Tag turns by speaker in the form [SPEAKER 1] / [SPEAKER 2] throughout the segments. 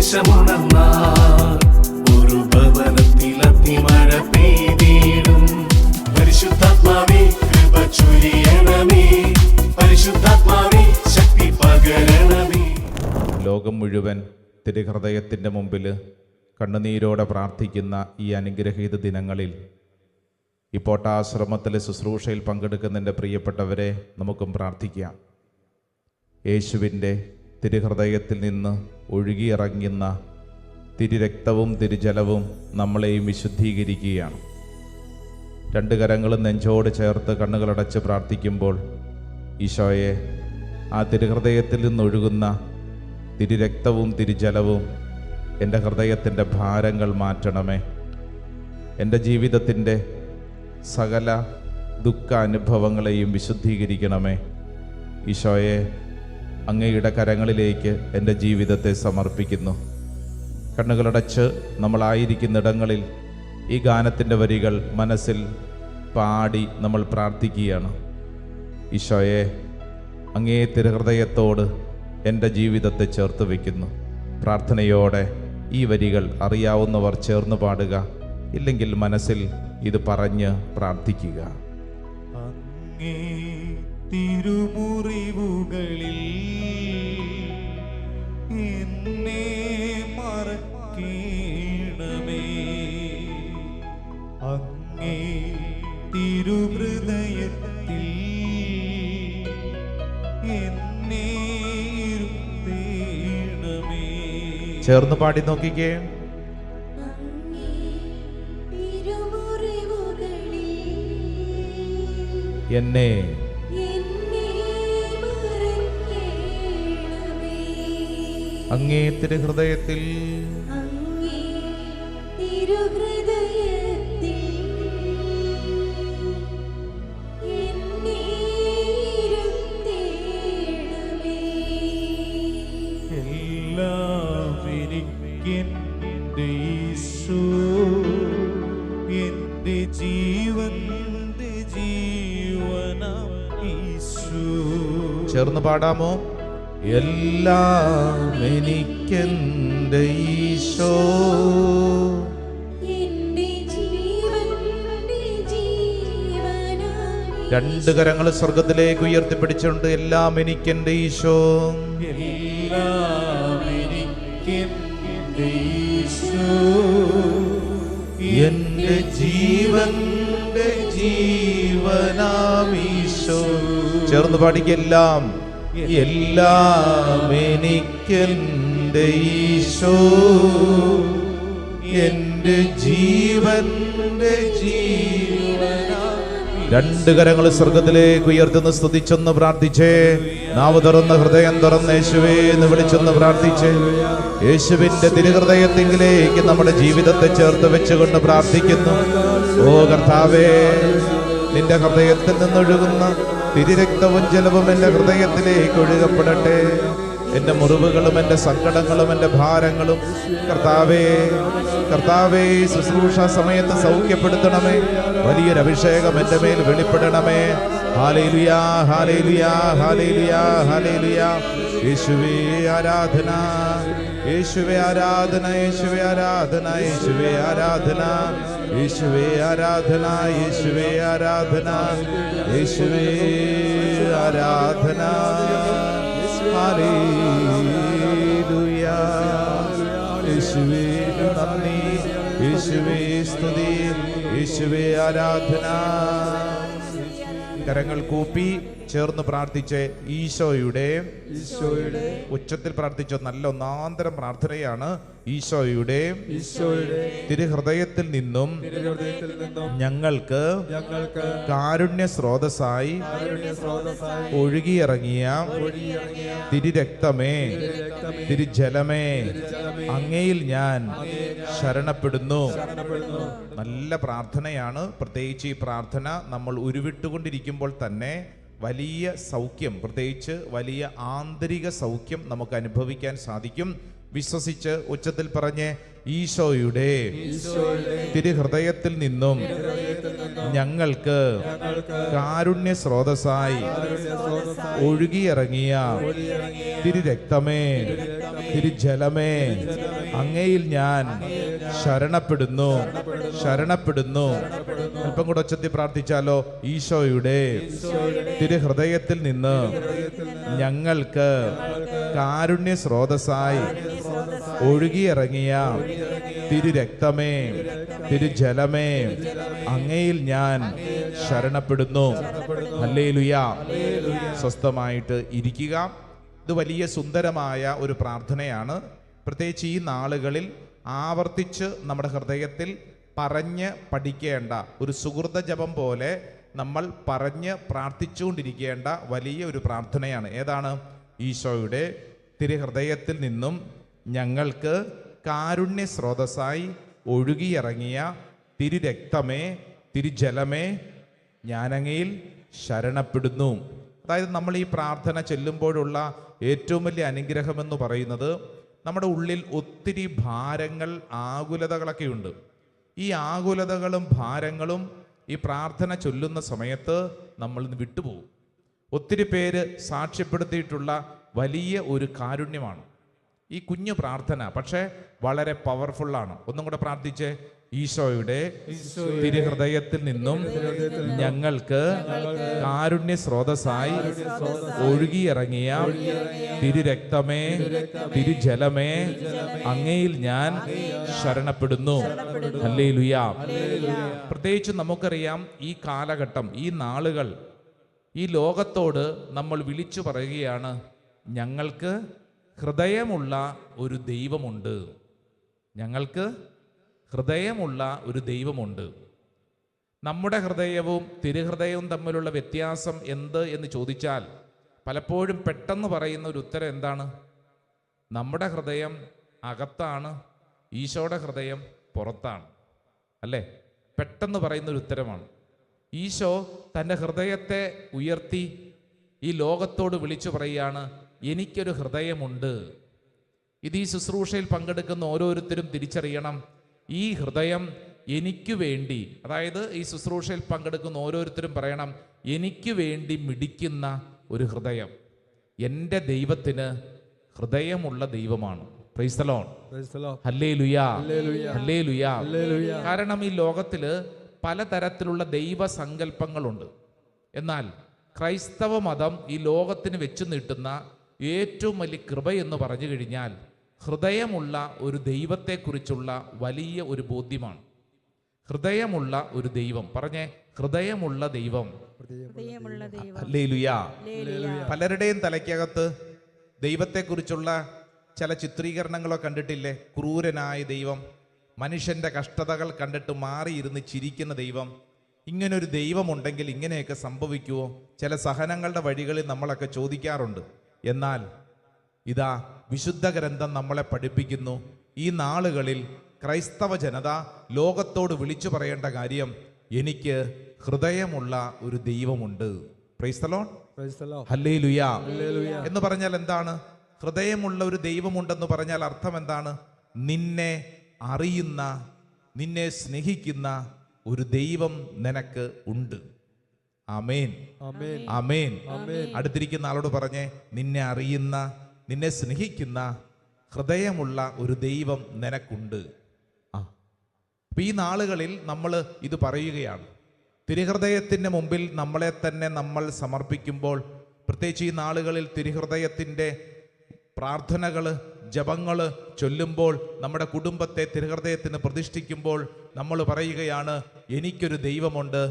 [SPEAKER 1] സന്ദേശമുണർന്നാൽ ഒരു ഭവനത്തിൽ അഗ്നിമഴ പെയ്തിടും. പരിശുദ്ധാത്മാവേ കൃപ ചൊരിയണമേ, പരിശുദ്ധാത്മാവേ ശക്തി പകരണമേ.
[SPEAKER 2] ലോകം മുഴുവൻ തിരുഹൃദയത്തിൻ്റെ മുമ്പിൽ കണ്ണുനീരോടെ പ്രാർത്ഥിക്കുന്ന ഈ അനുഗ്രഹീത ദിനങ്ങളിൽ ഈ പോട്ടാശ്രമത്തിലെ ശുശ്രൂഷയിൽ പങ്കെടുക്കുന്നതിൻ്റെ പ്രിയപ്പെട്ടവരെ നമുക്കും പ്രാർത്ഥിക്കാം. യേശുവിൻ്റെ തിരുഹൃദയത്തിൽ നിന്ന് ഒഴുകിയിറങ്ങുന്ന തിരുരക്തവും തിരുജലവും നമ്മളെയും വിശുദ്ധീകരിക്കുകയാണ്. രണ്ട് കരങ്ങളും നെഞ്ചോട് ചേർത്ത് കണ്ണുകളടച്ച് പ്രാർത്ഥിക്കുമ്പോൾ ഈശോയെ, ആ തിരുഹൃദയത്തിൽ നിന്നൊഴുകുന്ന തിരുരക്തവും തിരുജലവും എൻ്റെ ഹൃദയത്തിൻ്റെ ഭാരങ്ങൾ മാറ്റണമേ. എൻ്റെ ജീവിതത്തിൻ്റെ സകല ദുഃഖ അനുഭവങ്ങളെയും വിശുദ്ധീകരിക്കണമേ. ഈശോയെ, അങ്ങയുടെ കരങ്ങളിലേക്ക് എൻ്റെ ജീവിതത്തെ സമർപ്പിക്കുന്നു. കണ്ണുകളടച്ച് നമ്മളായിരിക്കുന്നിടങ്ങളിൽ ഈ ഗാനത്തിൻ്റെ വരികൾ മനസ്സിൽ പാടി നമ്മൾ പ്രാർത്ഥിക്കുകയാണ്. ഈശോയെ, അങ്ങേ തിരുഹൃദയത്തോട് എൻ്റെ ജീവിതത്തെ ചേർത്ത് വയ്ക്കുന്നു. പ്രാർത്ഥനയോടെ ഈ വരികൾ അറിയാവുന്നവർ ചേർന്ന് പാടുക, ഇല്ലെങ്കിൽ മനസ്സിൽ ഇത് പറഞ്ഞ് പ്രാർത്ഥിക്കുക.
[SPEAKER 3] അങ്ങേ തിരുമുറിവുകളിൽ എന്നെ മറക്കണമേ, അങ്ങേ തിരുഹൃദയത്തിൽ എന്നെ ഇരുത്തേണമേ.
[SPEAKER 2] ചേർന്ന് പാടി നോക്കിക്കേ. എന്നെ അങ്ങേ തിരുഹൃദയത്തിൽ
[SPEAKER 3] എല്ലാവരിക്കെന്റെ യേശു, എന്റെ ജീവന്റെ ജീവനാം യേശു.
[SPEAKER 2] ചേർന്ന് പാടാമോ? എല്ലാം എനിക്കെന്റെ ഈശോ, രണ്ട് കരങ്ങൾ സ്വർഗത്തിലേക്ക് ഉയർത്തിപ്പിടിച്ചുകൊണ്ട് എല്ലാം എനിക്കെന്റെ ഈശോ,
[SPEAKER 3] എല്ലാം എനിക്കെന്റെ യേശു,
[SPEAKER 2] എന്റെ ജീവന്റെ ജീവനാം ഈശോ. ചേർന്ന് പാടിക്കെല്ലാം. എല്ലാം എനിക്കെന്റെ ഈശോ, എന്റെ ജീവന്റെ ജീവനാം. രണ്ട് കരങ്ങൾ സ്വർഗത്തിലേക്ക് ഉയർത്തുന്ന സ്തുതിച്ചൊന്ന് പ്രാർത്ഥിച്ചേ. നാവ് തുറന്ന് ഹൃദയം തുറന്ന് യേശുവേ എന്ന് വിളിച്ചൊന്ന് പ്രാർത്ഥിച്ചേ. യേശുവിന്റെ തിരുഹൃദയത്തിലേക്ക് നമ്മുടെ ജീവിതത്തെ ചേർത്ത് വെച്ചുകൊണ്ട് പ്രാർത്ഥിക്കുന്നു. ഓ കർത്താവേ, നിന്റെ ഹൃദയത്തിൽ നിന്നൊഴുകുന്ന തിരുരക്തവും ജലവും എൻ്റെ ഹൃദയത്തിലേക്ക് ഒഴുകപ്പെടട്ടെ. എൻ്റെ മുറിവുകളും എൻ്റെ സങ്കടങ്ങളും എൻ്റെ ഭാരങ്ങളും കർത്താവേ ശുശ്രൂഷ സമയത്ത് സൗഖ്യപ്പെടുത്തണമേ. വലിയൊരു അഭിഷേകം എൻ്റെ മേൽ വെളിപ്പെടണമേ. ഹല്ലേലൂയാ, ഹല്ലേലൂയാ, ഹല്ലേലൂയാ, ഹല്ലേലൂയാ. യേശുവേ ആരാധന, യേശുവേ ആരാധന, യേശുവേ ആരാധന, യേശുവേ ആരാധന, യേശുവേ ആരാധന, യേശുവേ ആരാധന, യേശുവേ ആരാധന. ഹല്ലേലൂയാ. യേശുവേ നന്ദി, യേശുവേ സ്തുതി, യേശുവേ ആരാധന. കരങ്ങൾ കൂപ്പി ചേർന്ന് പ്രാർത്ഥിച്ച് ഈശോയുടെ ഉച്ചത്തിൽ പ്രാർത്ഥിച്ച നല്ല ഒന്നാന്തരം പ്രാർത്ഥനയാണ്. ഈശോയുടെ തിരുഹൃദയത്തിൽ നിന്നും ഞങ്ങൾക്ക് കാരുണ്യ സ്രോതസ്സായി ഒഴുകിയിറങ്ങിയ തിരുരക്തമേ, തിരുജലമേ, അങ്ങയിൽ ഞാൻ ശരണപ്പെടുന്നു. നല്ല പ്രാർത്ഥനയാണ്. പ്രത്യേകിച്ച് ഈ പ്രാർത്ഥന നമ്മൾ ഉരുവിട്ടുകൊണ്ടിരിക്കുമ്പോൾ തന്നെ വലിയ സൗഖ്യം, പ്രത്യേകിച്ച് വലിയ ആന്തരിക സൗഖ്യം നമുക്ക് അനുഭവിക്കാൻ സാധിക്കും. വിശ്വസിച്ച് ഉച്ചത്തിൽ പറഞ്ഞ് ഈശോയുടെ തിരുഹൃദയത്തിൽ നിന്നും ഞങ്ങൾക്ക് കാരുണ്യ സ്രോതസ്സായി ഒഴുകിയിറങ്ങിയ തിരുരക്തമേ, തിരുജലമേ, അങ്ങയിൽ ഞാൻ ശരണപ്പെടുന്നു, ശരണപ്പെടുന്നു. അല്പം കൂടെ ഉച്ചത്തിൽ പ്രാർത്ഥിച്ചാലോ? ഈശോയുടെ തിരുഹൃദയത്തിൽ നിന്ന് ഞങ്ങൾക്ക് കാരുണ്യ സ്രോതസ്സായി ഒഴുകിയിറങ്ങിയ തിരുരക്തമേ, തിരുജലമേ, അങ്ങയിൽ ഞാൻ ശരണപ്പെടുന്നു. ഹല്ലേലൂയ. സ്വസ്ഥമായിട്ട് ഇരിക്കുക. ഇത് വലിയ സുന്ദരമായ ഒരു പ്രാർത്ഥനയാണ്. പ്രത്യേകിച്ച് ഈ നാളുകളിൽ ആവർത്തിച്ച് നമ്മുടെ ഹൃദയത്തിൽ പറഞ്ഞ് പഠിക്കേണ്ട ഒരു സുഹൃത ജപം പോലെ നമ്മൾ പറഞ്ഞ് പ്രാർത്ഥിച്ചുകൊണ്ടിരിക്കേണ്ട വലിയ ഒരു പ്രാർത്ഥനയാണ്. ഏതാണ്? ഈശോയുടെ തിരുഹൃദയത്തിൽ നിന്നും ഞങ്ങൾക്ക് കാരുണ്യ സ്രോതസ്സായി ഒഴുകിയിറങ്ങിയ തിരുരക്തമേ, തിരുജലമേ, ഞാനങ്ങയിൽ ശരണപ്പെടുന്നു. അതായത് നമ്മൾ ഈ പ്രാർത്ഥന ചൊല്ലുമ്പോഴുള്ള ഏറ്റവും വലിയ അനുഗ്രഹമെന്ന് പറയുന്നത് നമ്മുടെ ഉള്ളിൽ ഒത്തിരി ഭാരങ്ങൾ, ആകുലതകളൊക്കെ ഉണ്ട്. ഈ ആകുലതകളും ഭാരങ്ങളും ഈ പ്രാർത്ഥന ചൊല്ലുന്ന സമയത്ത് നമ്മൾ വിട്ടുപോകും. ഒത്തിരി പേര് സാക്ഷ്യപ്പെടുത്തിയിട്ടുള്ള വലിയ ഒരു കാരുണ്യമാണ് ഈ കുഞ്ഞു പ്രാർത്ഥന. പക്ഷേ വളരെ പവർഫുള്ളാണ്. ഒന്നും കൂടെ പ്രാർത്ഥിച്ചേ. ഈശോയുടെ തിരുഹൃദയത്തിൽ നിന്നും ഞങ്ങൾക്ക് കാരുണ്യ സ്രോതസ്സായി ഒഴുകിയിറങ്ങിയ തിരുരക്തമേ, തിരുജലമേ, അങ്ങയിൽ ഞാൻ ശരണപ്പെടുന്നു. ഹല്ലേലൂയ. പ്രത്യേകിച്ച് നമുക്കറിയാം, ഈ കാലഘട്ടം, ഈ നാളുകൾ, ഈ ലോകത്തോട് നമ്മൾ വിളിച്ചു പറയുകയാണ്, ഞങ്ങൾക്ക് ഹൃദയമുള്ള ഒരു ദൈവമുണ്ട്. ഞങ്ങൾക്ക് ഹൃദയമുള്ള ഒരു ദൈവമുണ്ട്. നമ്മുടെ ഹൃദയവും തിരുഹൃദയവും തമ്മിലുള്ള വ്യത്യാസം എന്ത് എന്ന് ചോദിച്ചാൽ പലപ്പോഴും പെട്ടെന്ന് പറയുന്ന ഒരു ഉത്തരം എന്താണ്? നമ്മുടെ ഹൃദയം അകത്താണ്, ഈശോയുടെ ഹൃദയം പുറത്താണ്. അല്ലേ? പെട്ടെന്ന് പറയുന്നൊരു ഉത്തരമാണ്. ഈശോ തൻ്റെ ഹൃദയത്തെ ഉയർത്തി ഈ ലോകത്തോട് വിളിച്ചു പറയുകയാണ്, എനിക്കൊരു ഹൃദയമുണ്ട്. ഇത് ഈ ശുശ്രൂഷയിൽ പങ്കെടുക്കുന്ന ഓരോരുത്തരും തിരിച്ചറിയണം. ഈ ഹൃദയം എനിക്ക് വേണ്ടി, അതായത് ഈ ശുശ്രൂഷയിൽ പങ്കെടുക്കുന്ന ഓരോരുത്തരും പറയണം, എനിക്ക് വേണ്ടി മിടിക്കുന്ന ഒരു ഹൃദയം. എൻ്റെ ദൈവത്തിന് ഹൃദയമുള്ള ദൈവമാണ്. Praise the Lord. Hallelujah, hallelujah. കാരണം ഈ ലോകത്തില് പലതരത്തിലുള്ള ദൈവസങ്കല്പങ്ങളുണ്ട്. എന്നാൽ ക്രൈസ്തവ മതം ഈ ലോകത്തിന് വെച്ചു നീട്ടുന്ന ഏറ്റവും വലിയ കൃപ എന്ന് പറഞ്ഞു കഴിഞ്ഞാൽ ഹൃദയമുള്ള ഒരു ദൈവത്തെക്കുറിച്ചുള്ള വലിയ ഒരു ബോധ്യമാണ്. ഹൃദയമുള്ള ഒരു ദൈവം. പറഞ്ഞേ, ഹൃദയമുള്ള ദൈവം. ഹല്ലേലൂയ. പലരുടെയും തലയ്ക്കകത്ത് ദൈവത്തെക്കുറിച്ചുള്ള ചില ചിത്രീകരണങ്ങളോ കണ്ടിട്ടില്ലേ? ക്രൂരനായ ദൈവം, മനുഷ്യന്റെ കഷ്ടതകൾ കണ്ടിട്ട് മാറിയിരുന്ന് ചിരിക്കുന്ന ദൈവം. ഇങ്ങനൊരു ദൈവമുണ്ടെങ്കിൽ ഇങ്ങനെയൊക്കെ സംഭവിക്കുമോ? ചില സഹനങ്ങളുടെ വഴികളിൽ നമ്മളൊക്കെ ചോദിക്കാറുണ്ട്. എന്നാൽ ഇതാ വിശുദ്ധ ഗ്രന്ഥം നമ്മളെ പഠിപ്പിക്കുന്നു, ഈ നാളുകളിൽ ക്രൈസ്തവ ജനത ലോകത്തോട് വിളിച്ചു പറയേണ്ട കാര്യം, എനിക്ക് ഹൃദയമുള്ള ഒരു ദൈവമുണ്ട്. Praise the Lord. ഹല്ലേലൂയ. എന്ന് പറഞ്ഞാൽ എന്താണ്? ഹൃദയമുള്ള ഒരു ദൈവമുണ്ടെന്ന് പറഞ്ഞാൽ അർത്ഥം എന്താണ്? നിന്നെ അറിയുന്ന, നിന്നെ സ്നേഹിക്കുന്ന ഒരു ദൈവം നിനക്ക് ഉണ്ട്. ആമേൻ, ആമേൻ. അടുത്തിരിക്കുന്ന ആളോട് പറഞ്ഞേ, നിന്നെ അറിയുന്ന, നിന്നെ സ്നേഹിക്കുന്ന ഹൃദയമുള്ള ഒരു ദൈവം നിനക്കുണ്ട്. അപ്പൊ ഈ നാളുകളിൽ നമ്മൾ ഇത് പറയുകയാണ്. തിരുഹൃദയത്തിൻ്റെ മുമ്പിൽ നമ്മളെ തന്നെ നമ്മൾ സമർപ്പിക്കുമ്പോൾ, പ്രത്യേകിച്ച് ഈ നാളുകളിൽ തിരുഹൃദയത്തിൻ്റെ പ്രാർത്ഥനകൾ, ജപങ്ങൾ ചൊല്ലുമ്പോൾ, നമ്മുടെ കുടുംബത്തെ തിരുഹൃദയത്തിന് പ്രതിഷ്ഠിക്കുമ്പോൾ നമ്മൾ പറയുകയാണ്, എനിക്കൊരു ദൈവമുണ്ട്,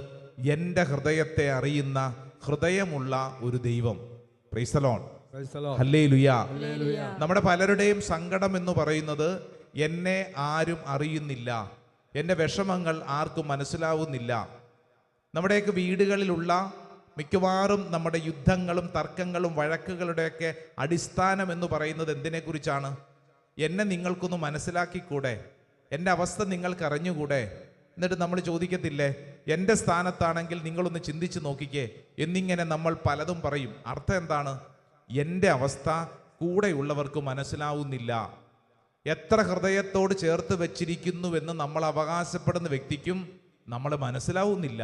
[SPEAKER 2] എൻ്റെ ഹൃദയത്തെ അറിയുന്ന ഹൃദയമുള്ള ഒരു ദൈവം. Praise the Lord. ഹല്ലേലൂയ. നമ്മുടെ പലരുടെയും സങ്കടം എന്ന് പറയുന്നത്, എന്നെ ആരും അറിയുന്നില്ല, എൻ്റെ വിഷമങ്ങൾ ആർക്കും മനസ്സിലാവുന്നില്ല. നമ്മുടെയൊക്കെ വീടുകളിലുള്ള മിക്കവാറും നമ്മുടെ യുദ്ധങ്ങളും തർക്കങ്ങളും വഴക്കുകളുടെയൊക്കെ അടിസ്ഥാനം എന്ന് പറയുന്നത് എന്തിനെക്കുറിച്ചാണ്? എന്നെ നിങ്ങൾക്കൊന്ന് മനസ്സിലാക്കിക്കൂടെ? എൻ്റെ അവസ്ഥ നിങ്ങൾക്ക് അറിഞ്ഞുകൂടെ? എന്നിട്ട് നമ്മൾ ചോദിക്കത്തില്ലേ, എൻ്റെ സ്ഥാനത്താണെങ്കിൽ നിങ്ങളൊന്ന് ചിന്തിച്ച് നോക്കിക്കേ എന്നിങ്ങനെ നമ്മൾ പലതും പറയും. അർത്ഥം എന്താണ്? എൻ്റെ അവസ്ഥ കൂടെയുള്ളവർക്ക് മനസ്സിലാവുന്നില്ല. എത്ര ഹൃദയത്തോട് ചേർത്ത് വെച്ചിരിക്കുന്നുവെന്ന് നമ്മൾ അവകാശപ്പെടുന്ന വ്യക്തിക്കും നമ്മൾ മനസ്സിലാവുന്നില്ല.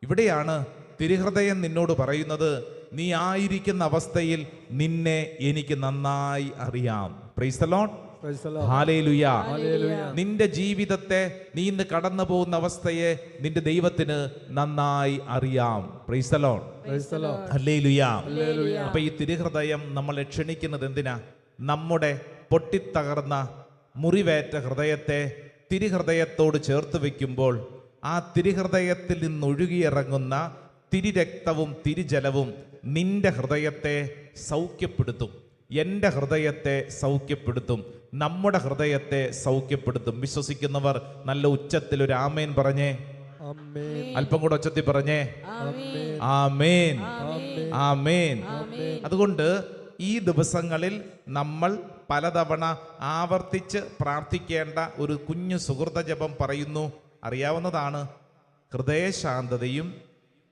[SPEAKER 2] ഇവിടെയാണ് തിരുഹൃദയം നിന്നോട് പറയുന്നത്, നീ ആയിരിക്കുന്ന അവസ്ഥയിൽ നിന്നെ എനിക്ക് നന്നായി അറിയാം. Praise the Lord.
[SPEAKER 3] Praise the Lord.
[SPEAKER 2] Hallelujah.
[SPEAKER 3] Hallelujah.
[SPEAKER 2] നിന്റെ ജീവിതത്തെ നീ ഇന്ന് കടന്നു പോകുന്ന അവസ്ഥയെ നിന്റെ ദൈവത്തിന് നന്നായി അറിയാം. Praise the Lord.
[SPEAKER 3] Praise the Lord.
[SPEAKER 2] Hallelujah.
[SPEAKER 3] Hallelujah.
[SPEAKER 2] അപ്പൊ ഈ തിരുഹൃദയം നമ്മളെ ക്ഷണിക്കുന്നത് എന്തിനാ? നമ്മുടെ പൊട്ടിത്തകർന്ന മുറിവേറ്റ ഹൃദയത്തെ തിരുഹൃദയത്തോട് ചേർത്ത് വെക്കുമ്പോൾ ആ തിരുഹൃദയത്തിൽ നിന്നൊഴുകിയിറങ്ങുന്ന തിരുരക്തവും തിരുജലവും നിന്റെ ഹൃദയത്തെ സൗഖ്യപ്പെടുത്തും. എൻ്റെ ഹൃദയത്തെ സൗഖ്യപ്പെടുത്തും. നമ്മുടെ ഹൃദയത്തെ സൗഖ്യപ്പെടുത്തും. വിശ്വസിക്കുന്നവർ നല്ല ഉച്ചത്തിൽ ഒരു ആമേൻ പറഞ്ഞേ.
[SPEAKER 3] Amen.
[SPEAKER 2] അല്പം കൂടെ ഉച്ചത്തിൽ പറഞ്ഞേ.
[SPEAKER 3] Amen.
[SPEAKER 2] ആമേൻ,
[SPEAKER 3] Amen.
[SPEAKER 2] ആമേൻ. അതുകൊണ്ട് ഈ ദിവസങ്ങളിൽ നമ്മൾ പലതവണ ആവർത്തിച്ച് പ്രാർത്ഥിക്കേണ്ട ഒരു കുഞ്ഞു സുഹൃത ജപം പറയുന്നു. അറിയാവുന്നതാണ്. ഹൃദയശാന്തതയും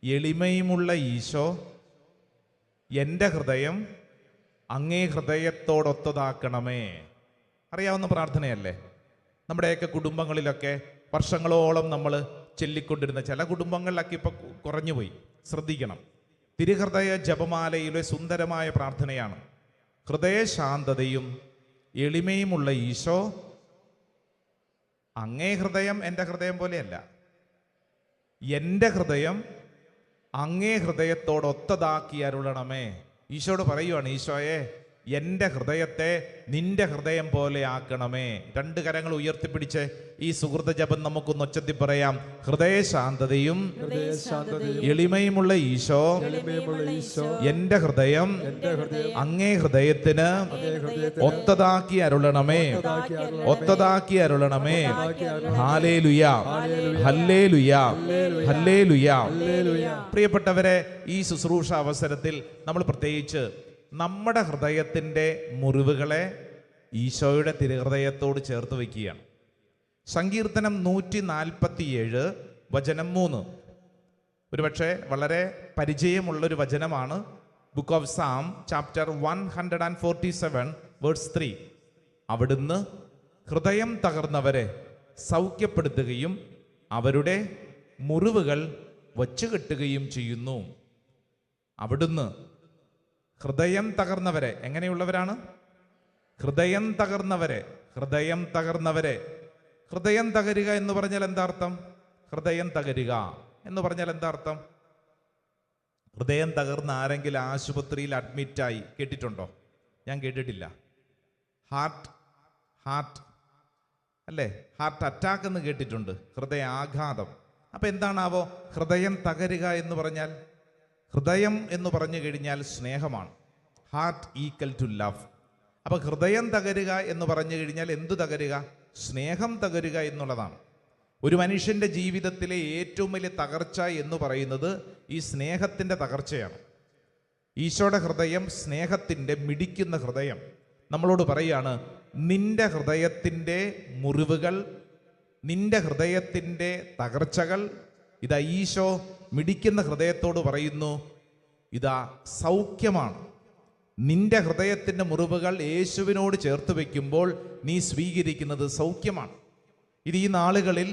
[SPEAKER 2] എളിമയുമുള്ള ഈശോ എൻ്റെ ഹൃദയം അങ്ങേ ഹൃദയത്തോടൊത്തതാക്കണമേ. അറിയാവുന്ന പ്രാർത്ഥനയല്ലേ? നമ്മുടെയൊക്കെ കുടുംബങ്ങളിലൊക്കെ വർഷങ്ങളോളം നമ്മൾ ചൊല്ലിക്കൊണ്ടിരുന്ന, ചില കുടുംബങ്ങളിലൊക്കെ ഇപ്പം കുറഞ്ഞുപോയി, ശ്രദ്ധിക്കണം. തിരുഹൃദയ ജപമാലയിലെ സുന്ദരമായ പ്രാർത്ഥനയാണ്. ഹൃദയശാന്തതയും എളിമയുമുള്ള ഈശോ അങ്ങേ ഹൃദയം എൻ്റെ ഹൃദയം പോലെയല്ല, എൻ്റെ ഹൃദയം അങ്ങേ ഹൃദയത്തോടൊത്തതാക്കി അരുളണമേ. ഈശോയോട് പറയുവാണ്, ഈശോയെ എൻ്റെ ഹൃദയത്തെ നിന്റെ ഹൃദയം പോലെ ആക്കണമേ. രണ്ട് കരങ്ങൾ ഉയർത്തിപ്പിടിച്ച് ഈ സുഹൃത ജപം നമുക്കൊന്ന് ഒച്ചത്തിൽ പറയാം. ഹൃദയശാന്തതയും എളിമയുമുള്ള ഈശോ എൻ്റെ ഹൃദയം അങ്ങേ ഹൃദയത്തിന് ഒത്തതാക്കി അരുളണമേ, ഒത്തതാക്കി അരുളണമേ. Hallelujah, hallelujah, hallelujah. പ്രിയപ്പെട്ടവരെ, ഈ ശുശ്രൂഷ അവസരത്തിൽ നമ്മൾ പ്രത്യേകിച്ച് നമ്മുടെ ഹൃദയത്തിൻ്റെ മുറിവുകളെ ഈശോയുടെ തിരുഹൃദയത്തോട് ചേർത്ത് വയ്ക്കുകയാണ്. സങ്കീർത്തനം 147 വചനം 3 ഒരുപക്ഷെ വളരെ പരിചയമുള്ളൊരു വചനമാണ്. Book of psalm chapter 147 verse 3. അവിടുന്ന് ഹൃദയം തകർന്നവരെ സൗഖ്യപ്പെടുത്തുകയും അവരുടെ മുറിവുകൾ വച്ചുകെട്ടുകയും ചെയ്യുന്നു. അവിടുന്ന് ഹൃദയം തകർന്നവരെ, എങ്ങനെയുള്ളവരാണ്? ഹൃദയം തകർന്നവരെ, ഹൃദയം തകർന്നവരെ. ഹൃദയം തകരുക എന്ന് പറഞ്ഞാൽ എന്താ അർത്ഥം? ഹൃദയം തകരുക എന്ന് പറഞ്ഞാൽ എന്താ അർത്ഥം? ഹൃദയം തകർന്ന ആരെങ്കിലും ആശുപത്രിയിൽ അഡ്മിറ്റായി കേട്ടിട്ടുണ്ടോ? ഞാൻ കേട്ടിട്ടില്ല. ഹാർട്ട് അല്ലേ, ഹാർട്ട് അറ്റാക്ക് എന്ന് കേട്ടിട്ടുണ്ട്, ഹൃദയാഘാതം. അപ്പം എന്താണാവോ ഹൃദയം തകരുക എന്ന് പറഞ്ഞാൽ? ഹൃദയം എന്ന് പറഞ്ഞു കഴിഞ്ഞാൽ സ്നേഹമാണ്. Heart equal to love. അപ്പം ഹൃദയം തകരുക എന്ന് പറഞ്ഞു കഴിഞ്ഞാൽ എന്തു തകരുക? സ്നേഹം തകരുക എന്നുള്ളതാണ്. ഒരു മനുഷ്യൻ്റെ ജീവിതത്തിലെ ഏറ്റവും വലിയ തകർച്ച എന്ന് പറയുന്നത് ഈ സ്നേഹത്തിൻ്റെ തകർച്ചയാണ്. ഈശോയുടെ ഹൃദയം സ്നേഹത്തിൻ്റെ മിടിക്കുന്ന ഹൃദയം. നമ്മളോട് പറയാണ്, നിന്റെ ഹൃദയത്തിൻ്റെ മുറിവുകൾ, നിന്റെ ഹൃദയത്തിൻ്റെ തകർച്ചകൾ ഇതാ ഈശോ മിടിക്കുന്ന ഹൃദയത്തോട് പറയുന്നു, ഇതാ സൗഖ്യമാണ്. നിന്റെ ഹൃദയത്തിൻ്റെ മുറിവുകൾ യേശുവിനോട് ചേർത്ത് വയ്ക്കുമ്പോൾ നീ സ്വീകരിക്കുന്നത് സൗഖ്യമാണ്. ഇത് ഈ നാളുകളിൽ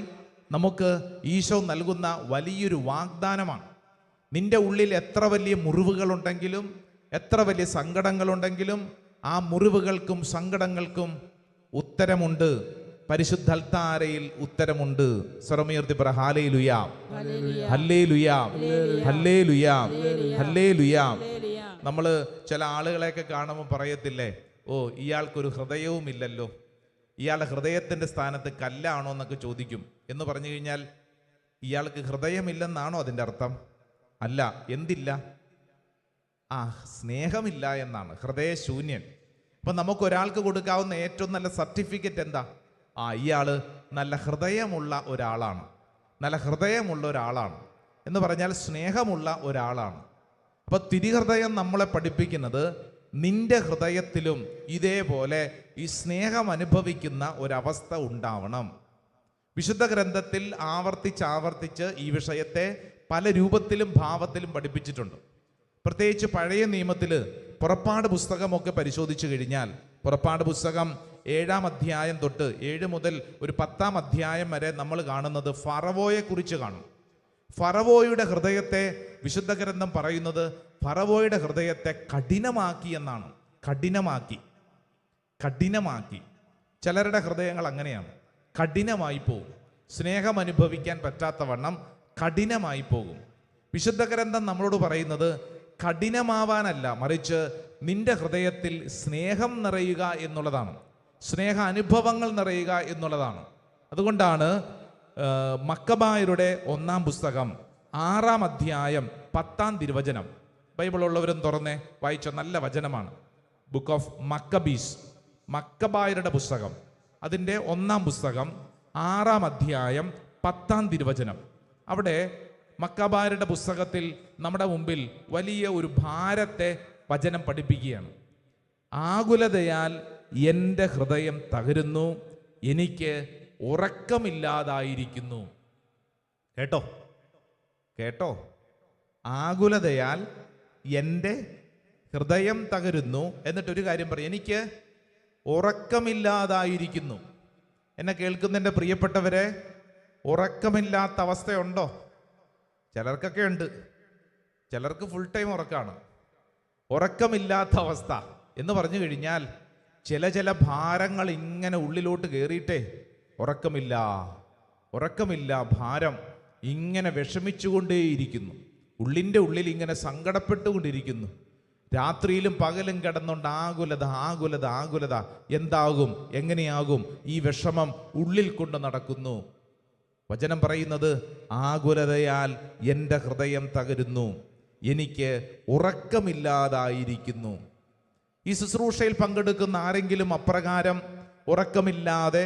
[SPEAKER 2] നമുക്ക് ഈശോ നൽകുന്ന വലിയൊരു വാഗ്ദാനമാണ്. നിന്റെ ഉള്ളിൽ എത്ര വലിയ മുറിവുകളുണ്ടെങ്കിലും, എത്ര വലിയ സങ്കടങ്ങളുണ്ടെങ്കിലും ആ മുറിവുകൾക്കും സങ്കടങ്ങൾക്കും ഉത്തരമുണ്ട്. പരിശുദ്ധൽത്താരയിൽ ഉത്തരമുണ്ട്. സ്വരമുയർത്തി പറ, ഹല്ലേലൂയ, ഹല്ലേലൂയ, ഹല്ലേലൂയ, ഹല്ലേലൂയ. നമ്മൾ ചില ആളുകളെയൊക്കെ കാണുമ്പോൾ പറയത്തില്ലേ, ഓ ഇയാൾക്കൊരു ഹൃദയവും ഇല്ലല്ലോ, ഇയാളുടെ ഹൃദയത്തിൻ്റെ സ്ഥാനത്ത് കല്ലാണോ എന്നൊക്കെ ചോദിക്കും. എന്ന് പറഞ്ഞു കഴിഞ്ഞാൽ ഇയാൾക്ക് ഹൃദയമില്ലെന്നാണോ അതിൻ്റെ അർത്ഥം? അല്ല. എന്തില്ല? സ്നേഹമില്ല എന്നാണ്. ഹൃദയശൂന്യൻ. അപ്പം നമുക്കൊരാൾക്ക് കൊടുക്കാവുന്ന ഏറ്റവും നല്ല സർട്ടിഫിക്കറ്റ് എന്താ? ഇയാൾ നല്ല ഹൃദയമുള്ള ഒരാളാണ്, നല്ല ഹൃദയമുള്ള ഒരാളാണ് എന്ന് പറഞ്ഞാൽ സ്നേഹമുള്ള ഒരാളാണ്. അപ്പം തിരുഹൃദയം നമ്മളെ പഠിപ്പിക്കുന്നത് നിന്റെ ഹൃദയത്തിലും ഇതേപോലെ ഈ സ്നേഹം അനുഭവിക്കുന്ന ഒരവസ്ഥ ഉണ്ടാവണം. വിശുദ്ധ ഗ്രന്ഥത്തിൽ ആവർത്തിച്ച് ഈ വിഷയത്തെ പല രൂപത്തിലും ഭാവത്തിലും പഠിപ്പിച്ചിട്ടുണ്ട്. പ്രത്യേകിച്ച് പഴയ നിയമത്തിൽ പുറപ്പാട് പുസ്തകമൊക്കെ പരിശോധിച്ചു കഴിഞ്ഞാൽ, പുറപ്പാട് പുസ്തകം 7-ാം അധ്യായം തൊട്ട് 7 മുതൽ ഒരു 10-ാം അധ്യായം വരെ നമ്മൾ കാണുന്നത് ഫറവോയെ കുറിച്ച് കാണും. ഫറവോയുടെ ഹൃദയത്തെ വിശുദ്ധ ഗ്രന്ഥം പറയുന്നത് ഫറവോയുടെ ഹൃദയത്തെ കഠിനമാക്കി എന്നാണ്. കഠിനമാക്കി. കഠിനമാക്കി. ചിലരുടെ ഹൃദയങ്ങൾ അങ്ങനെയാണ്, കഠിനമായി പോകും. സ്നേഹം അനുഭവിക്കാൻ പറ്റാത്ത വണ്ണം കഠിനമായി പോകും. വിശുദ്ധ ഗ്രന്ഥം നമ്മളോട് പറയുന്നത് കഠിനമാവാനല്ല, മറിച്ച് നിന്റെ ഹൃദയത്തിൽ സ്നേഹം നിറയുക എന്നുള്ളതാണ്, സ്നേഹ അനുഭവങ്ങൾ നിറയുക എന്നുള്ളതാണ്. അതുകൊണ്ടാണ് മക്കബായരുടെ 1-ാം പുസ്തകം 6-ാം അധ്യായം 10-ാം തിരുവചനം, ബൈബിൾ ഉള്ളവരും തുറന്നേ വായിച്ച നല്ല വചനമാണ്. ബുക്ക് ഓഫ് മക്കബീസ്, മക്കബായരുടെ പുസ്തകം, അതിൻ്റെ 1-ാം പുസ്തകം 6-ാം അധ്യായം 10-ാം തിരുവചനം. അവിടെ മക്കബായരുടെ പുസ്തകത്തിൽ നമ്മുടെ മുമ്പിൽ വലിയ ഒരു ഭാരത്തെ വചനം പഠിപ്പിക്കുകയാണ്. ആകുലതയാൽ എൻ്റെ ഹൃദയം തകരുന്നു, എനിക്ക് ഉറക്കമില്ലാതായിരിക്കുന്നു. കേട്ടോ കേട്ടോ, ആകുലതയാൽ എൻ്റെ ഹൃദയം തകരുന്നു. എന്നിട്ടൊരു കാര്യം പറയും, എനിക്ക് ഉറക്കമില്ലാതായിരിക്കുന്നു. എന്നെ കേൾക്കുന്നതിൻ്റെ പ്രിയപ്പെട്ടവരെ, ഉറക്കമില്ലാത്ത അവസ്ഥയുണ്ടോ? ചിലർക്കൊക്കെ ഉണ്ട്, ചിലർക്ക് ഫുൾ ടൈം ഉറക്കമാണ്. ഉറക്കമില്ലാത്ത അവസ്ഥ എന്ന് പറഞ്ഞു കഴിഞ്ഞാൽ ചില ഭാരങ്ങൾ ഇങ്ങനെ ഉള്ളിലോട്ട് കയറിയിട്ടേ ഉറക്കമില്ല, ഭാരം ഇങ്ങനെ വിഷമിച്ചുകൊണ്ടേയിരിക്കുന്നു, ഉള്ളിൻ്റെ ഉള്ളിൽ ഇങ്ങനെ സങ്കടപ്പെട്ടുകൊണ്ടിരിക്കുന്നു. രാത്രിയിലും പകലും കിടന്നുകൊണ്ട് ആകുലത, എന്താകും, എങ്ങനെയാകും, ഈ വിഷമം ഉള്ളിൽ കൊണ്ട് നടക്കുന്നു. വചനം പറയുന്നത് ആകുലതയാൽ എൻ്റെ ഹൃദയം തകരുന്നു, എനിക്ക് ഉറക്കമില്ലാതായിരിക്കുന്നു. ഈ ശുശ്രൂഷയിൽ പങ്കെടുക്കുന്ന ആരെങ്കിലും അപ്രകാരം ഉറക്കമില്ലാതെ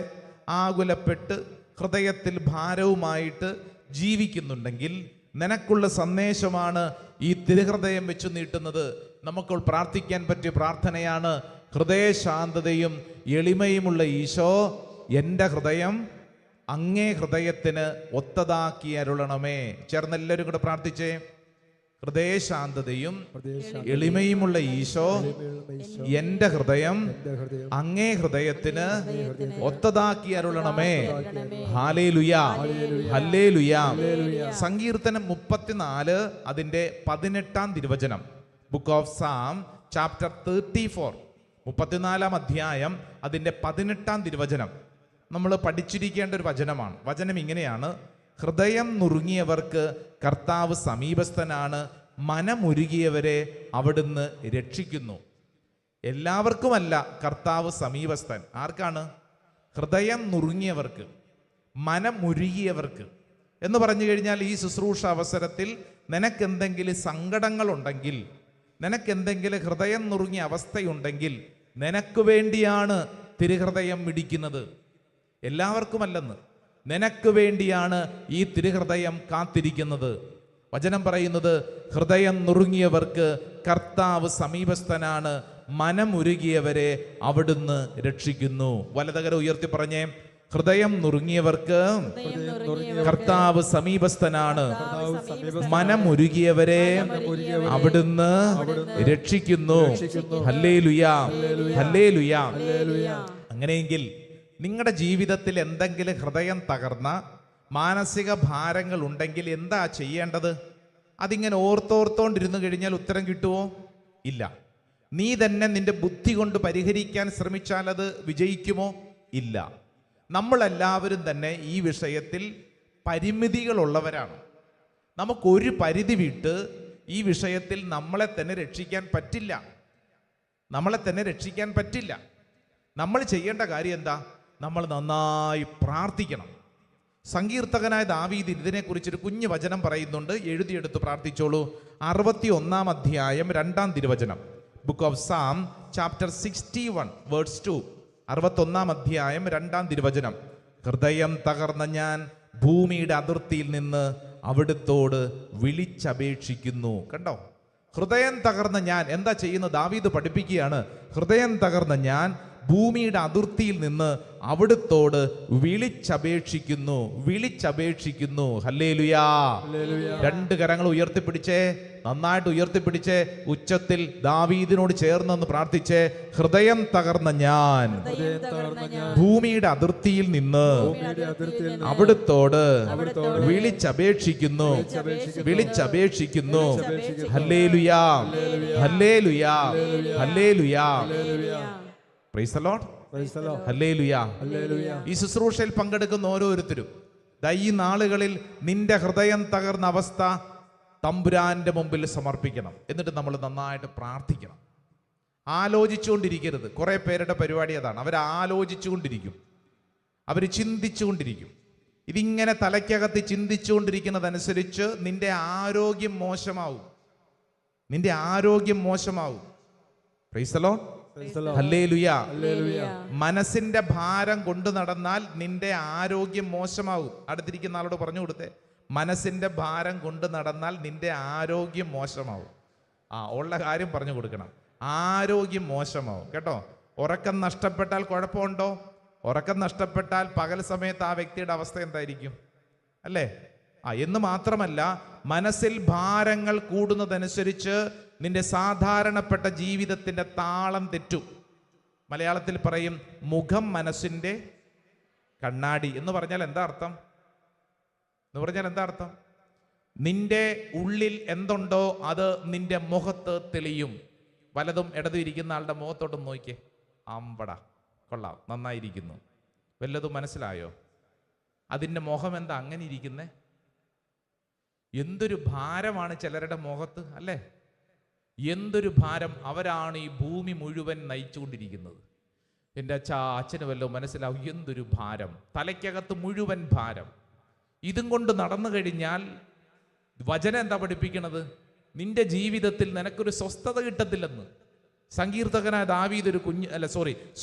[SPEAKER 2] ആകുലപ്പെട്ട് ഹൃദയത്തിൽ ഭാരവുമായിട്ട് ജീവിക്കുന്നുണ്ടെങ്കിൽ നിനക്കുള്ള സന്ദേശമാണ് ഈ തിരുഹൃദയം വെച്ച് നീട്ടുന്നത്. നമുക്ക് പ്രാർത്ഥിക്കാൻ പറ്റിയ പ്രാർത്ഥനയാണ്, ഹൃദയശാന്തതയും എളിമയുമുള്ള ഈശോ, എൻ്റെ ഹൃദയം അങ്ങേ ഹൃദയത്തിന് ഒത്തതാക്കി അരുളണമേ. ചേർന്നെല്ലാവരും കൂടെ പ്രാർത്ഥിച്ചേ. ഹൃദയശാന്തതയും എളിമയുമുള്ള ഈശോ, എൻ്റെ ഹൃദയം അങ്ങേ ഹൃദയത്തിന് ഒത്തതാക്കി അരുളണമേ. Hallelujah, hallelujah. സങ്കീർത്തനം 34 അതിൻ്റെ 18-ാം തിരുവചനം, ബുക്ക് ഓഫ് സാം ചാപ്റ്റർ 34, 34-ാം അധ്യായം അതിൻ്റെ 18-ാം തിരുവചനം നമ്മൾ പഠിച്ചിരിക്കേണ്ട ഒരു വചനമാണ്. വചനം ഇങ്ങനെയാണ്: ഹൃദയം നുറുങ്ങിയവർക്ക് കർത്താവ് സമീപസ്ഥനാണ്, മനമുരുകിയവരെ അവിടുന്ന് രക്ഷിക്കുന്നു. എല്ലാവർക്കുമല്ല കർത്താവ് സമീപസ്ഥൻ. ആർക്കാണ്? ഹൃദയം നുറുങ്ങിയവർക്ക്, മനമുരുകിയവർക്ക്. എന്ന് പറഞ്ഞു കഴിഞ്ഞാൽ ഈ ശുശ്രൂഷ അവസരത്തിൽ നിനക്കെന്തെങ്കിലും സങ്കടങ്ങളുണ്ടെങ്കിൽ, നിനക്കെന്തെങ്കിലും ഹൃദയം നുറുങ്ങിയ അവസ്ഥയുണ്ടെങ്കിൽ നിനക്ക് വേണ്ടിയാണ് തിരുഹൃദയം മിടിക്കുന്നത്. എല്ലാവർക്കുമല്ലെന്ന്, നിനക്ക് വേണ്ടിയാണ് ഈ തിരുഹൃദയം കാത്തിരിക്കുന്നത്. വചനം പറയുന്നത് ഹൃദയം നുറുങ്ങിയവർക്ക് കർത്താവ് സമീപസ്ഥനാണ്, മനമുരുകിയവരെ അവിടുന്ന് രക്ഷിക്കുന്നു. വലതുകരം ഉയർത്തി പറഞ്ഞേ, ഹൃദയം നുറുങ്ങിയവർക്ക് കർത്താവ് സമീപസ്ഥനാണ്, മനമുരുകിയവരെ അവിടുന്ന് രക്ഷിക്കുന്നു. Hallelujah, hallelujah. അങ്ങനെയെങ്കിൽ നിങ്ങളുടെ ജീവിതത്തിൽ എന്തെങ്കിലും ഹൃദയം തകർന്ന മാനസിക ഭാരങ്ങൾ ഉണ്ടെങ്കിൽ എന്താ ചെയ്യേണ്ടത്? അതിങ്ങനെ ഓർത്തോണ്ടിരുന്നു കഴിഞ്ഞാൽ ഉത്തരം കിട്ടുമോ? ഇല്ല. നീ തന്നെ നിന്റെ ബുദ്ധി കൊണ്ട് പരിഹരിക്കാൻ ശ്രമിച്ചാൽ അത് വിജയിക്കുമോ? ഇല്ല. നമ്മളെല്ലാവരും തന്നെ ഈ വിഷയത്തിൽ പരിമിതികളുള്ളവരാണ്. നമുക്കൊരു പരിധി വിട്ട് ഈ വിഷയത്തിൽ നമ്മളെ തന്നെ രക്ഷിക്കാൻ പറ്റില്ല. നമ്മൾ ചെയ്യേണ്ട കാര്യം എന്താ? നമ്മൾ നന്നായി പ്രാർത്ഥിക്കണം. സങ്കീർത്തകനായ ദാവീദ് ഇതിനെക്കുറിച്ചൊരു കുഞ്ഞു വചനം പറയുന്നുണ്ട്, എഴുതിയെടുത്ത് പ്രാർത്ഥിച്ചോളൂ. 61-ാം അധ്യായം 2-ാം തിരുവചനം, book of psalm chapter 61 verse 2. 61-ാം അധ്യായം 2-ാം തിരുവചനം. ഹൃദയം തകർന്ന ഞാൻ ഭൂമിയുടെ അതിർത്തിയിൽ നിന്ന് അവിടുത്തോട് വിളിച്ചപേക്ഷിക്കുന്നു. കണ്ടോ? ഹൃദയം തകർന്ന ഞാൻ എന്താ ചെയ്യുന്നത്? ദാവീദ് പഠിപ്പിക്കുകയാണ്, ഹൃദയം തകർന്ന ഞാൻ ഭൂമിയുടെ അതിർത്തിയിൽ നിന്ന് അവിടുത്തോട് വിളിച്ചപേക്ഷിക്കുന്നു. ഹല്ലേലൂയാ. രണ്ട് കരങ്ങൾ ഉയർത്തിപ്പിടിച്ചേ, നന്നായിട്ട് ഉയർത്തിപ്പിടിച്ചേ, ഉച്ചത്തിൽ ദാവീദിനോട് ചേർന്നൊന്ന് പ്രാർത്ഥിച്ചേ. ഹൃദയം തകർന്ന ഞാൻ ഭൂമിയുടെ അതിർത്തിയിൽ നിന്ന് അവിടുത്തോട് വിളിച്ചപേക്ഷിക്കുന്നു. ഹല്ലേലൂയാ, ഹല്ലേലൂയാ, ഹല്ലേലൂയാ. Praise the Lord.
[SPEAKER 3] Praise the Lord.
[SPEAKER 2] Hallelujah.
[SPEAKER 3] Hallelujah.
[SPEAKER 2] ഈ ശുശ്രൂഷയിൽ പങ്കെടുക്കുന്ന ഓരോരുത്തരും ഈ നാളുകളിൽ നിന്റെ ഹൃദയം തകർന്ന അവസ്ഥ തമ്പുരാന്റെ മുമ്പിൽ സമർപ്പിക്കണം. എന്നിട്ട് നമ്മൾ നന്നായിട്ട് പ്രാർത്ഥിക്കണം. ആലോചിച്ചുകൊണ്ടിരിക്കരുത്. കുറേ പേരുടെ പരിപാടി അതാണ്. അവർ ആലോചിച്ചുകൊണ്ടിരിക്കും, അവർ ചിന്തിച്ചുകൊണ്ടിരിക്കും. ഇതിങ്ങനെ തലയ്ക്കകത്ത് ചിന്തിച്ചുകൊണ്ടിരിക്കുന്നതനുസരിച്ച് നിന്റെ ആരോഗ്യം മോശമാവും. നിന്റെ ആരോഗ്യം മോശമാവും. Praise the Lord.
[SPEAKER 3] Praise the Lord.
[SPEAKER 2] Hallelujah.
[SPEAKER 3] Hallelujah.
[SPEAKER 2] മനസ്സിന്റെ ഭാരം കൊണ്ടു നടന്നാൽ നിന്റെ ആരോഗ്യം മോശമാവും. അടുത്തിരിക്കുന്ന ആളോട് പറഞ്ഞു കൊടുത്തേ, മനസ്സിന്റെ ഭാരം കൊണ്ട് നടന്നാൽ നിന്റെ ആരോഗ്യം മോശമാവും. ഉള്ള കാര്യം പറഞ്ഞു കൊടുക്കണം. ആരോഗ്യം മോശമാവും കേട്ടോ. ഉറക്കം നഷ്ടപ്പെട്ടാൽ കുഴപ്പമുണ്ടോ? ഉറക്കം നഷ്ടപ്പെട്ടാൽ പകൽ സമയത്ത് ആ വ്യക്തിയുടെ അവസ്ഥ എന്തായിരിക്കും അല്ലേ? എന്ന് മാത്രമല്ല, മനസ്സിൽ ഭാരങ്ങൾ കൂടുന്നതനുസരിച്ച് നിന്റെ സാധാരണപ്പെട്ട ജീവിതത്തിന്റെ താളം തെറ്റും. മലയാളത്തിൽ പറയും മുഖം മനസ്സിന്റെ കണ്ണാടി എന്ന് പറഞ്ഞാൽ എന്താ അർത്ഥം? നിന്റെ ഉള്ളിൽ എന്തുണ്ടോ അത് നിന്റെ മുഖത്ത് തെളിയും. വലതും ഇടതും ഇരിക്കുന്ന ആളുടെ മുഖത്തോട്ടും നോക്കിയേ. അമ്പട കൊള്ളാം, നന്നായിരിക്കുന്നു. വല്ലതും മനസ്സിലായോ? അതിൻ്റെ മുഖം എന്താ അങ്ങനെ ഇരിക്കുന്നേ? എന്തൊരു ഭാരമാണ് ചിലരുടെ മുഖത്ത് അല്ലേ? എന്തൊരു ഭാരം! അവരാണ് ഈ ഭൂമി മുഴുവൻ നയിച്ചുകൊണ്ടിരിക്കുന്നത്. എൻ്റെ അച്ഛന് വല്ലതും മനസ്സിലാവും. എന്തൊരു ഭാരം! തലയ്ക്കകത്ത് മുഴുവൻ ഭാരം. ഇതും കൊണ്ട് നടന്നു കഴിഞ്ഞാൽ വചനം എന്താ പഠിപ്പിക്കണത്? നിന്റെ ജീവിതത്തിൽ നിനക്കൊരു സ്വസ്ഥത കിട്ടത്തില്ലെന്ന്. സങ്കീർത്തകനായ ദാവീദ്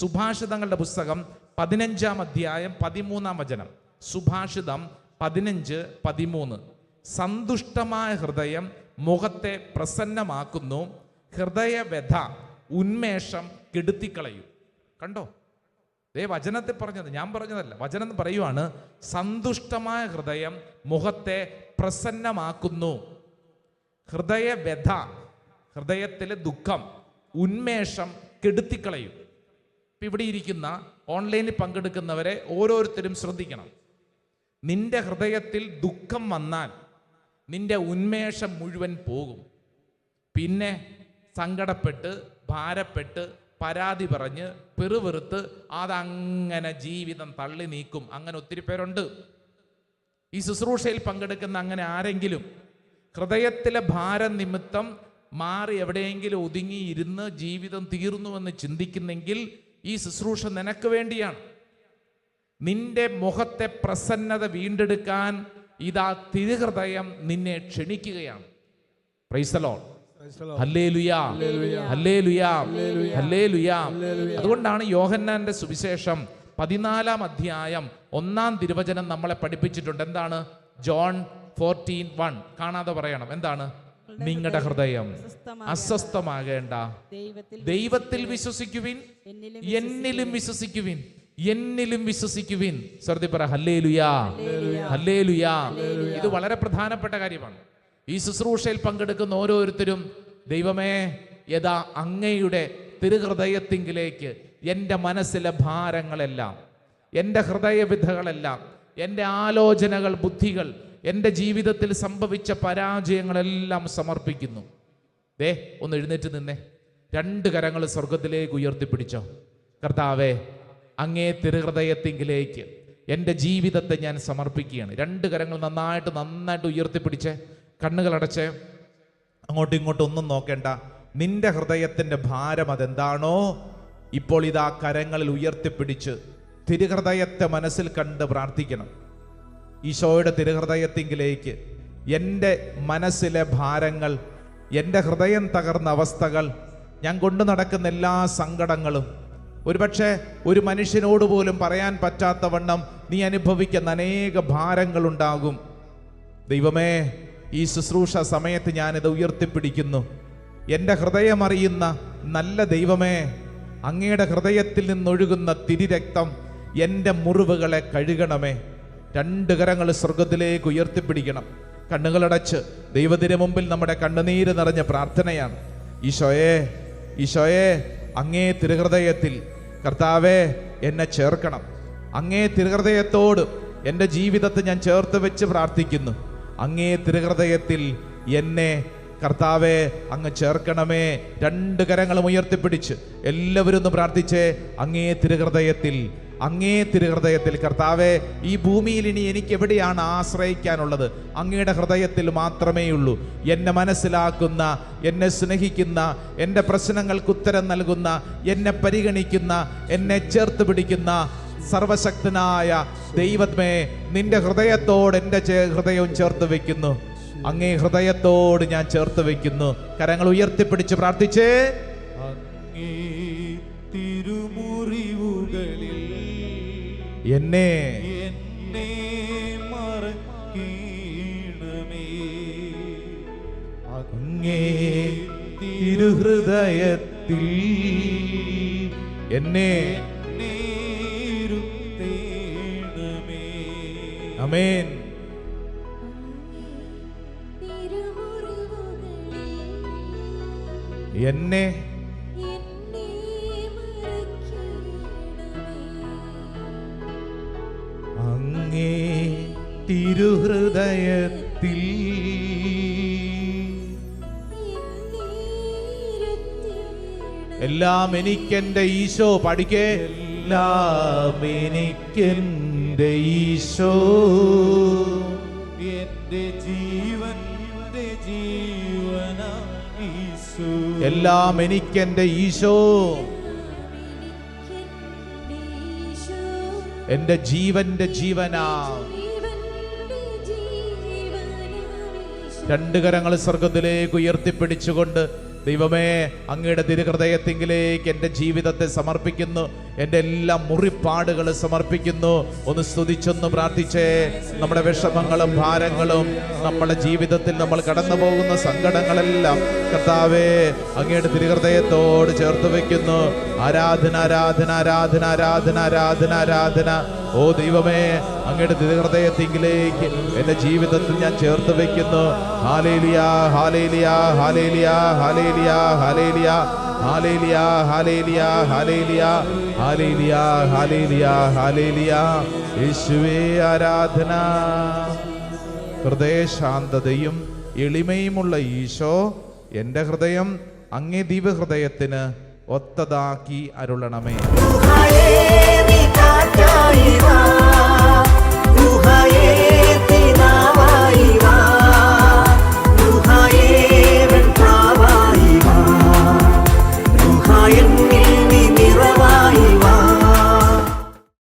[SPEAKER 2] സുഭാഷിതങ്ങളുടെ പുസ്തകം 15-ാം അധ്യായം 13-ാം വചനം. സുഭാഷിതം 15:13. സന്തുഷ്ടമായ ഹൃദയം മുഖത്തെ പ്രസന്നമാക്കുന്നു, ഹൃദയവ്യഥ ഉന്മേഷം കെടുത്തിക്കളയും. കണ്ടോ? വചനത്തിൽ പറഞ്ഞത്, ഞാൻ പറഞ്ഞതല്ല. വചനം പറയുവാണ്, സന്തുഷ്ടമായ ഹൃദയം മുഖത്തെ പ്രസന്നമാക്കുന്നു, ഹൃദയവ്യഥ ഹൃദയത്തിലെ ദുഃഖം ഉന്മേഷം കെടുത്തിക്കളയും. ഇവിടെ ഇരിക്കുന്ന ഓൺലൈനിൽ പങ്കെടുക്കുന്നവരെ ഓരോരുത്തരും ശ്രദ്ധിക്കണം. നിന്റെ ഹൃദയത്തിൽ ദുഃഖം വന്നാൽ നിന്റെ ഉന്മേഷം മുഴുവൻ പോകും. പിന്നെ സങ്കടപ്പെട്ട് ഭാരപ്പെട്ട് പരാതി പറഞ്ഞ് പെറുവെറുത്ത് അതങ്ങനെ ജീവിതം തള്ളി നീക്കും. അങ്ങനെ ഒത്തിരി പേരുണ്ട്. ഈ ശുശ്രൂഷയിൽ പങ്കെടുക്കുന്ന അങ്ങനെ ആരെങ്കിലും ഹൃദയത്തിലെ ഭാരം നിമിത്തം മാറി എവിടെയെങ്കിലും ഒതുങ്ങിയിരുന്ന് ജീവിതം തീർന്നുവെന്ന് ചിന്തിക്കുന്നെങ്കിൽ ഈ ശുശ്രൂഷ നിനക്ക് വേണ്ടിയാണ്. നിന്റെ മുഖത്തെ പ്രസന്നത വീണ്ടെടുക്കാൻ ഇതാ തിരുഹൃദയം നിന്നെ ക്ഷണിക്കുകയാണ്. Praise the Lord. Hallelujah. Hallelujah. Hallelujah. അതുകൊണ്ടാണ് യോഹന്നാന്റെ സുവിശേഷം 14-ാം അധ്യായം 1-ാം തിരുവചനം നമ്മളെ പഠിപ്പിച്ചിട്ടുണ്ട്. എന്താണ്? ജോൺ 14:1. കാണാതെ പറയണം. എന്താണ്? നിങ്ങളുടെ ഹൃദയം അസ്വസ്ഥമാകേണ്ട. ദൈവത്തിൽ വിശ്വസിക്കുവിൻ, എന്നിലും വിശ്വസിക്കുവിൻ. എന്നിലും വിശ്വസിക്കുവിൻ. ശ്രദ്ധ പറ. ഹല്ലേലൂയ. ഹല്ലേലൂയ. ഇത് വളരെ പ്രധാനപ്പെട്ട കാര്യമാണ്. ഈ ശുശ്രൂഷയിൽ പങ്കെടുക്കുന്ന ഓരോരുത്തരും, ദൈവമേ, യഥാ അങ്ങയുടെ തിരുഹൃദയത്തിങ്കിലേക്ക് എൻ്റെ മനസ്സിലെ ഭാരങ്ങളെല്ലാം, എൻ്റെ ഹൃദയവിധകളെല്ലാം, എൻ്റെ ആലോചനകൾ, ബുദ്ധികൾ, എൻ്റെ ജീവിതത്തിൽ സംഭവിച്ച പരാജയങ്ങളെല്ലാം സമർപ്പിക്കുന്നു. ഒന്ന് എഴുന്നേറ്റ് നിന്നേ. 2 കരങ്ങൾ സ്വർഗത്തിലേക്ക് ഉയർത്തിപ്പിടിച്ചോ. കർത്താവേ, അങ്ങേ തിരുഹൃദയത്തിങ്കിലേക്ക് എൻ്റെ ജീവിതത്തെ ഞാൻ സമർപ്പിക്കുകയാണ്. 2 കരങ്ങൾ നന്നായിട്ട് ഉയർത്തിപ്പിടിച്ചേ. കണ്ണുകൾ അടച്ചേ. അങ്ങോട്ടും ഇങ്ങോട്ടും ഒന്നും നോക്കേണ്ട. നിന്റെ ഹൃദയത്തിൻ്റെ ഭാരം അതെന്താണോ ഇപ്പോൾ ഇതാ കരങ്ങളിൽ ഉയർത്തിപ്പിടിച്ച് തിരുഹൃദയത്തെ മനസ്സിൽ കണ്ട് പ്രാർത്ഥിക്കണം. ഈശോയുടെ തിരുഹൃദയത്തിങ്കിലേക്ക് എൻ്റെ മനസ്സിലെ ഭാരങ്ങൾ, എൻ്റെ ഹൃദയം തകർന്ന അവസ്ഥകൾ, ഞാൻ കൊണ്ടു നടക്കുന്ന എല്ലാ സങ്കടങ്ങളും, ഒരുപക്ഷെ ഒരു മനുഷ്യനോട് പോലും പറയാൻ പറ്റാത്ത വണ്ണം നീ അനുഭവിക്കുന്ന അനേക ഭാരങ്ങളുണ്ടാകും. ദൈവമേ, ഈ ശുശ്രൂഷ സമയത്ത് ഞാനിത് ഉയർത്തിപ്പിടിക്കുന്നു. എൻ്റെ ഹൃദയം അറിയുന്ന നല്ല ദൈവമേ, അങ്ങയുടെ ഹൃദയത്തിൽ നിന്നൊഴുകുന്ന തിരുരക്തം എൻ്റെ മുറിവുകളെ കഴുകണമേ. 2 കരങ്ങൾ സ്വർഗത്തിലേക്ക് ഉയർത്തിപ്പിടിക്കണം. കണ്ണുകളടച്ച് ദൈവത്തിന് മുമ്പിൽ നമ്മുടെ കണ്ണുനീര് നിറഞ്ഞ പ്രാർത്ഥനയാണ്. ഈശോയെ, ഈശോയെ, അങ്ങേ തിരുഹൃദയത്തിൽ കർത്താവേ എന്നെ ചേർക്കണം. അങ്ങേ തിരുഹൃദയത്തോട് എൻ്റെ ജീവിതത്തെ ഞാൻ ചേർത്ത് വെച്ച് പ്രാർത്ഥിക്കുന്നു. അങ്ങേ തിരുഹൃദയത്തിൽ എന്നെ കർത്താവെ അങ്ങ് ചേർക്കണമേ. രണ്ട് കരങ്ങളും ഉയർത്തിപ്പിടിച്ച് എല്ലാവരും ഒന്ന് പ്രാർത്ഥിച്ചേ. അങ്ങേ തിരുഹൃദയത്തിൽ കർത്താവെ, ഈ ഭൂമിയിൽ ഇനി എനിക്ക് എവിടെയാണ് ആശ്രയിക്കാനുള്ളത്? അങ്ങയുടെ ഹൃദയത്തിൽ മാത്രമേ ഉള്ളൂ. എന്നെ മനസ്സിലാക്കുന്ന, എന്നെ സ്നേഹിക്കുന്ന, എൻ്റെ പ്രശ്നങ്ങൾക്ക് ഉത്തരം നൽകുന്ന, എന്നെ പരിഗണിക്കുന്ന, എന്നെ ചേർത്ത് പിടിക്കുന്ന സർവശക്തനായ ദൈവമേ, നിന്റെ ഹൃദയത്തോട് എൻ്റെ ഹൃദയവും ചേർത്ത് വെക്കുന്നു. അങ്ങേ ഹൃദയത്തോട് ഞാൻ ചേർത്ത് വെക്കുന്നു. കരങ്ങൾ ഉയർത്തിപ്പിടിച്ച് പ്രാർത്ഥിച്ചേ.
[SPEAKER 1] അങ്ങേ തിരുമുറിവുകളിൽ
[SPEAKER 2] എന്നെ
[SPEAKER 1] മറക്കണമേ.
[SPEAKER 2] അങ്ങേ തിരുഹൃദയത്തിൽ എന്നെ
[SPEAKER 1] ഇരുത്തേണമേ.
[SPEAKER 2] ആമേൻ. എന്നെ അങ്ങേ തിരുഹൃദയത്തിൽ എല്ലാം എനിക്കെന്റെ ഈശോ. പഠിക്കേ. എല്ലാം എനിക്കെന്റെ ഈശോ,
[SPEAKER 1] എന്റെ ജീവന്റെ ജീവന ഈശോ.
[SPEAKER 2] എല്ലാം എനിക്കെന്റെ ഈശോ, എന്റെ ജീവന്റെ ജീവനാ. രണ്ട് കരങ്ങൾ സ്വർഗത്തിലേക്ക് ഉയർത്തിപ്പിടിച്ചുകൊണ്ട്, ദൈവമേ, അങ്ങയുടെ തിരുഹൃദയത്തിങ്കിലേക്ക് എൻ്റെ ജീവിതത്തെ സമർപ്പിക്കുന്നു. എൻ്റെ എല്ലാ മുറിപ്പാടുകൾ സമർപ്പിക്കുന്നു. ഒന്ന് സ്തുതിച്ചൊന്ന് പ്രാർത്ഥിച്ചേ. നമ്മുടെ വിഷമങ്ങളും ഭാരങ്ങളും, നമ്മുടെ ജീവിതത്തിൽ നമ്മൾ കടന്നു പോകുന്ന സങ്കടങ്ങളെല്ലാം കർത്താവേ അങ്ങയുടെ തിരുഹൃദയത്തോട് ചേർത്ത് വെക്കുന്നു. ആരാധന ആരാധന ആരാധന ആരാധന ആരാധന ആരാധന. ഓ ദൈവമേ, അങ്ങയുടെ തിരുഹൃദയത്തിങ്കിലേക്ക് എൻ്റെ ജീവിതത്തിൽ ഞാൻ ചേർത്ത് വെക്കുന്നു. Hallelujah hallelujah hallelujah hallelujah hallelujah hallelujah hallelujah hallelujah hallelujah hallelujah hallelujah. യേശുവേ ആരാധന. ഹൃദയശാന്തതയും എളിമയുമുള്ള ഈശോ, എൻ്റെ ഹൃദയം അങ്ങേ ദിവ്യഹൃദയത്തിന് ഒത്തതാക്കി അരുളണമേ.
[SPEAKER 4] Ruhaye